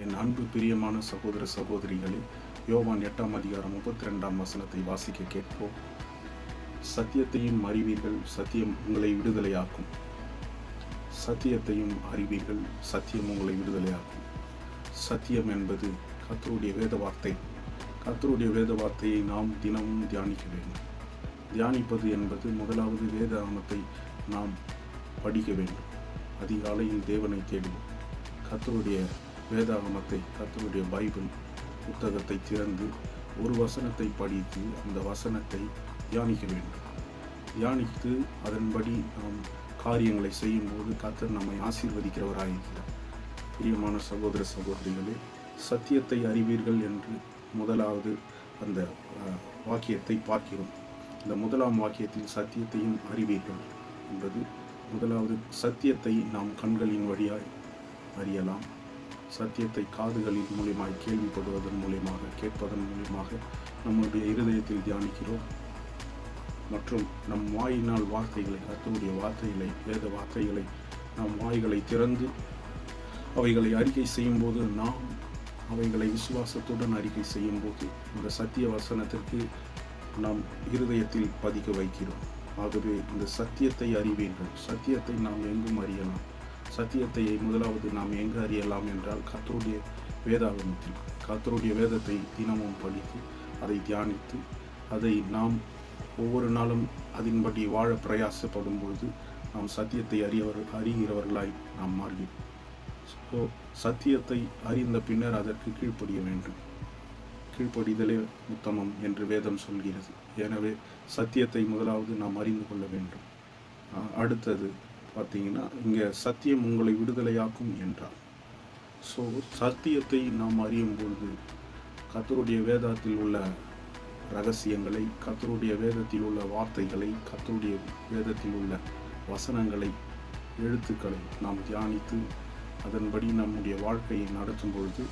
என் அன்பு பிரியமான சகோதர சகோதரிகளே, யோவான் 8ஆம் அதிகாரம் 32ஆம் வசனத்தை வாசிக்க கேட்போம். சத்தியத்தையும் அறிவீர்கள், சத்தியம் உங்களை விடுதலையாக்கும். சத்தியத்தையும் அறிவீர்கள், சத்தியம் உங்களை விடுதலையாக்கும். சத்தியம் என்பது கர்த்தருடைய வேத வார்த்தை. கர்த்தருடைய வேத வார்த்தையை நாம் தினமும் தியானிக்க வேண்டும். தியானிப்பது என்பது முதலாவது வேதாகமத்தை நாம் படிக்க வேண்டும். அதிகாலையில் தேவனை தேடுவோம். கர்த்தருடைய வேதாகமத்தை, கர்த்தருடைய பைபிள் புத்தகத்தை திறந்து ஒரு வசனத்தை படித்து அந்த வசனத்தை தியானிக்க வேண்டும். தியானித்து அதன்படி நாம் காரியங்களை செய்யும்போது கர்த்தர் நம்மை ஆசீர்வதிக்கிறவராயிருக்கிறார். பிரியமான சகோதர சகோதரிகளே, சத்தியத்தை அறிவீர்கள் என்று முதலாவது அந்த வாக்கியத்தை பார்க்கிறோம். இந்த முதலாம் வாக்கியத்தில் சத்தியத்தையும் அறிவீர்கள் என்பது முதலாவது. சத்தியத்தை நாம் கண்களின் வழியாய் அறியலாம். சத்தியத்தை காதுகளின் மூலியமாய் கேள்விப்படுவதன் மூலியமாக, கேட்பதன் மூலியமாக நம்முடைய இருதயத்தில் தியானிக்கிறோம். மற்றும் நம் வாயினால் வார்த்தைகளை, கர்த்தருடைய வார்த்தைகளை, வேத வார்த்தைகளை நம் வாய்களை திறந்து அவைகளை அறிக்கை செய்யும்போது, நாம் அவைகளை விசுவாசத்துடன் அறிக்கை செய்யும்போது இந்த சத்திய வசனத்திற்கு நாம் இருதயத்தில் பதிக்க வைக்கிறோம். ஆகவே இந்த சத்தியத்தை அறிவீர்கள். சத்தியத்தை நாம் எங்கும் அறியலாம். சத்தியத்தை முதலாவது நாம் எங்கு அறியலாம் என்றால் கர்த்தருடைய வேதாகமத்தில். கர்த்தருடைய வேதத்தை தினமும் படித்து அதை தியானித்து அதை நாம் ஒவ்வொரு நாளும் அதன்படி வாழ பிரயாசப்படும் பொழுது நாம் சத்தியத்தை அறிகிறவர்களாய் நாம் மாறுகிறோம். சத்தியத்தை அறிந்த பின்னர் அதற்கு கீழ்ப்படிய வேண்டும். கீழ்ப்படிதலே உத்தமம் என்று வேதம் சொல்கிறது. எனவே சத்தியத்தை முதலாவது நாம் அறிந்து கொள்ள வேண்டும். அடுத்தது பார்த்தீங்கன்னா, இங்கே சத்தியம் உங்களை விடுதலையாக்கும் என்றார். சத்தியத்தை நாம் அறியும் பொழுது கர்த்தருடைய வேதத்தில் உள்ள ரகசியங்களை, கர்த்தருடைய வேதத்தில் உள்ள வார்த்தைகளை, கர்த்தருடைய வேதத்தில் உள்ள வசனங்களை, எழுத்துக்களை நாம் தியானித்து அதன்படி நம்முடைய வாழ்க்கையை நடத்தும் பொழுது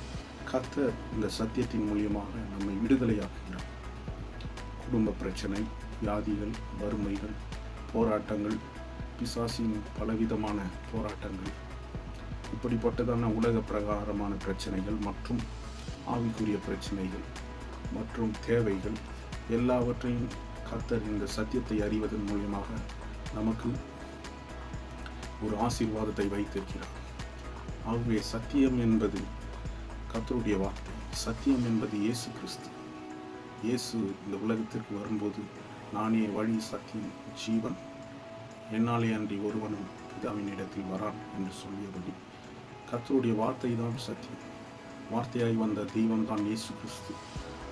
கர்த்தர் இந்த சத்தியத்தின் மூலியமாக நம்மை விடுதலையாக்குகிறார். குடும்ப பிரச்சனை, வியாதிகள், வறுமைகள், போராட்டங்கள், பிசாசின் பலவிதமான போராட்டங்கள், இப்படிப்பட்டதான உலக பிரகாரமான பிரச்சனைகள் மற்றும் ஆவிக்குரிய பிரச்சனைகள் மற்றும் தேவைகள் எல்லாவற்றையும் கர்த்தர் இந்த சத்தியத்தை அறிவதன் மூலியமாக நமக்கு ஒரு ஆசீர்வாதத்தை வைத்திருக்கிறார். ஆகவே சத்தியம் என்பது கர்த்தருடைய வார்த்தை. சத்தியம் என்பது இயேசு கிறிஸ்து. இயேசு இந்த உலகத்திற்கு வரும்போது, நானே வழி, சத்தியம், ஜீவன், என்னாலே அன்றி ஒருவனும் பிதாவின் இடத்தில் வரான் என்று சொல்லியபடி கர்த்தருடைய வார்த்தை தான் சத்தியம். வார்த்தையாய் வந்த தெய்வம் தான் இயேசு கிறிஸ்து.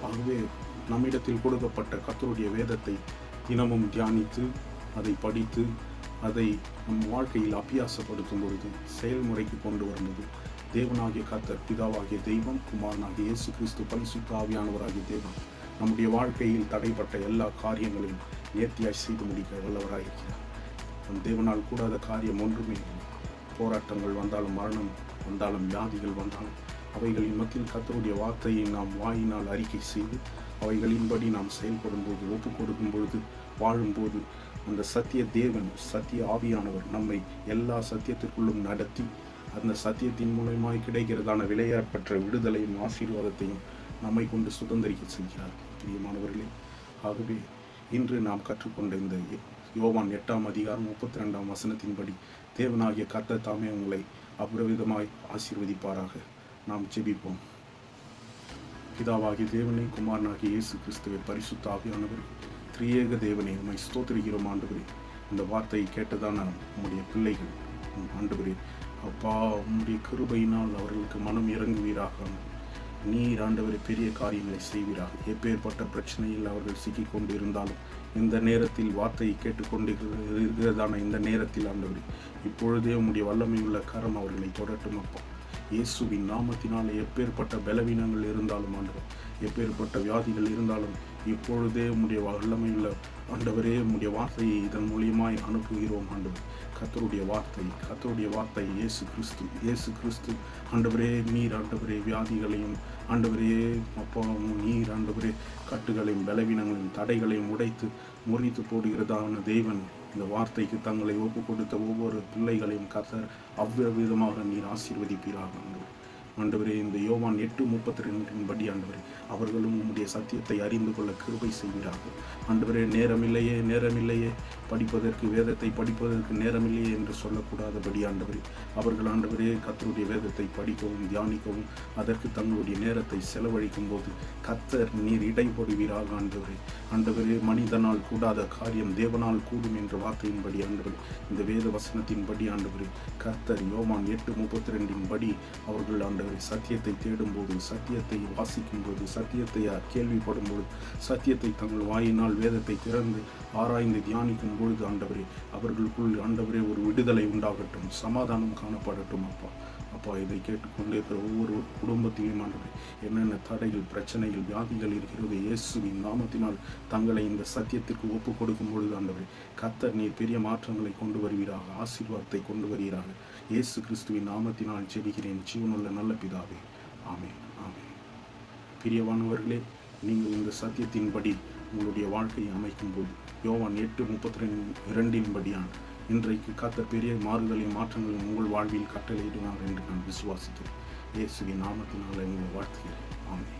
ஆகவே நம்மிடத்தில் கொடுக்கப்பட்ட கர்த்தருடைய வேதத்தை தினமும் தியானித்து அதை படித்து அதை நம் வாழ்க்கையில் அபியாசப்படுத்தும் பொழுது, செயல்முறைக்கு கொண்டு வரும்போது, தேவனாகிய கர்த்தர், பிதாவாகிய தெய்வம், குமாரனாகிய இயேசு கிறிஸ்து, பரிசுத்த ஆவியானவராகிய தேவன் நம்முடைய வாழ்க்கையில் தடைப்பட்ட எல்லா காரியங்களையும் நேர்த்தியாய் செய்து முடிக்க வல்லவராயிருக்கிறார். தேவனால் கூடாத காரியம் ஒன்றுமே இல்லை. போராட்டங்கள் வந்தாலும், மரணம் வந்தாலும், வியாதிகள் வந்தாலும், அவைகளின் மத்தியில் கர்த்தருடைய வார்த்தையை நாம் வாயினால் அறிக்கை செய்து அவைகளின்படி நாம் செயல்படும் போது, ஒப்பு கொடுக்கும் பொழுது, வாழும்போது அந்த சத்திய தேவன், சத்திய ஆவியானவர் நம்மை எல்லா சத்தியத்திற்குள்ளும் நடத்தி அந்த சத்தியத்தின் மூலமாய் கிடைக்கிறதான விலையேறப்பெற்ற விடுதலையும் ஆசீர்வாதத்தையும் நம்மை கொண்டு சுதந்திரிக்க செய்கிறார். பிரியமானவர்களே, ஆகவே இன்று நாம் கற்றுக்கொண்ட இந்த யோவான் 8ஆம் அதிகாரம் 32ஆம் வசனத்தின்படி தேவனாகிய கர்த்தர் தாமே உங்களை அபரிவிதமாய் ஆசீர்வதிப்பாராக. நாம் ஜெபிப்போம். பிதாவாகிய தேவனே, குமாரனாகிய இயேசு கிறிஸ்துவை, பரிசுத்த ஆவியானவர், திரியேக தேவனே, உம்மை ஸ்தோத்திரிக்கிறோம் ஆண்டவரே. இந்த வார்த்தையை கேட்டதான நம்முடைய பிள்ளைகள் ஆண்டவரே, அப்பா, உம்முடைய கிருபையினால் அவர்களுக்கு மனம் இறங்குவீராக. நீர் ஆண்டவரே பெரிய காரியங்களை செய்வீராக. எப்பேற்பட்ட பிரச்சனையில் அவர்கள் சிக்கிக் கொண்டு இருந்தாலும், இந்த நேரத்தில் வார்த்தையை கேட்டுக்கொண்டு இருக்கிறதான இந்த நேரத்தில் ஆண்டவரே, இப்பொழுதே உம்முடைய வல்லமையுள்ள கரம் அவர்களை தொடட்டும் அப்பா. இயேசுவின் நாமத்தினால் எப்பேற்பட்ட பலவீனங்கள் இருந்தாலும் ஆண்டவர், எப்பேற்பட்ட வியாதிகள் இருந்தாலும், இப்பொழுதே உம்முடைய வல்லமையுள்ள ஆண்டவரே, உம்முடைய வார்த்தையை இதன் மூலியமாய் அனுப்புகிறோம் ஆண்டவர். கர்த்தருடைய வார்த்தை இயேசு கிறிஸ்து. இயேசு கிறிஸ்து ஆண்டவரே, நீர் ஆண்டவரே வியாதிகளையும் ஆண்டவரே அப்பா, நீர் ஆண்டவரே கட்டுகளையும் பலவீனங்களையும் தடைகளையும் உடைத்து முறித்து போடுகிறதான தேவன், இந்த வார்த்தைக்கு தங்களை ஒப்பு கொடுத்த ஒவ்வொரு பிள்ளைகளையும் கர்த்தர் அவ்விதமாக நீர் ஆசீர்வதிப்பீராக. ஆண்டவரே, இந்த யோவான் 8:32 படி ஆண்டவரே, அவர்களும் உம்முடைய சத்தியத்தை அறிந்து கொள்ள கிருபை செய்வீராக. ஆண்டவரே, நேரமில்லையே படிப்பதற்கு, வேதத்தை படிப்பதற்கு நேரமில்லையே என்று சொல்லக்கூடாதபடி ஆண்டவரே, அவர்கள் ஆண்டவரே கர்த்தருடைய வேதத்தை படிக்கவும் தியானிக்கவும் அதற்கு தங்களுடைய நேரத்தை செலவழிக்கும் போது கர்த்தர் நீர் இடைப்படுவீராக. ஆண்டவரே, மனிதனால் கூடாத காரியம் தேவனால் கூடும் என்ற வார்த்தையின்படி ஆண்டவரே, இந்த வேத வசனத்தின்படி ஆண்டவரே, கர்த்தர் யோவான் 8:32 படி அவர்கள் ஆண்டவரே சத்தியத்தை தேடும்போது, சத்தியத்தை வாசிக்கும் போது, சத்தியத்தை கேள்விப்படும் போது, சத்தியத்தை தங்கள் வாயினால் வேதத்தை திறந்து ஆராய்ந்து தியானிக்கும் பொழுது ஆண்டவரே, அவர்களுக்குள் ஆண்டவரே ஒரு விடுதலை உண்டாகட்டும், சமாதானம் காணப்படட்டும். அப்பா, இதை கேட்டுக்கொண்டே இருக்கிற ஒவ்வொரு குடும்பத்திலையும் ஆண்டவரே, என்னென்ன தடைகள், பிரச்சனைகள், வியாதிகள் இருக்கிறது, இயேசுவின் நாமத்தினால் தங்களை இந்த சத்தியத்திற்கு ஒப்பு கொடுக்கும் பொழுது ஆண்டவரே, கர்த்தர் நீர் பெரிய மாற்றங்களை கொண்டு வருவீராக, ஆசீர்வாதத்தை கொண்டு வருவீராக. இயேசு கிறிஸ்துவின் நாமத்தினால் ஜெபிக்கிறேன் ஜீவனுள்ள நல்ல பிதாவே. ஆமென், ஆமென். பிரியமானவர்களே, நீங்கள் இந்த சத்தியத்தின்படி உங்களுடைய வாழ்க்கையை அமைக்கும் போது யோவான் 8:32 படியான இன்றைக்கு கர்த்தர் பெரிய மாறுதலையும் மாற்றங்களையும் உங்கள் வாழ்வில் கட்டளையிடுவார் என்று நான் விசுவாசிக்கிறேன். இயேசுவின் நாமத்தினால் உங்களை வாழ்த்துகிறேன். ஆமென்.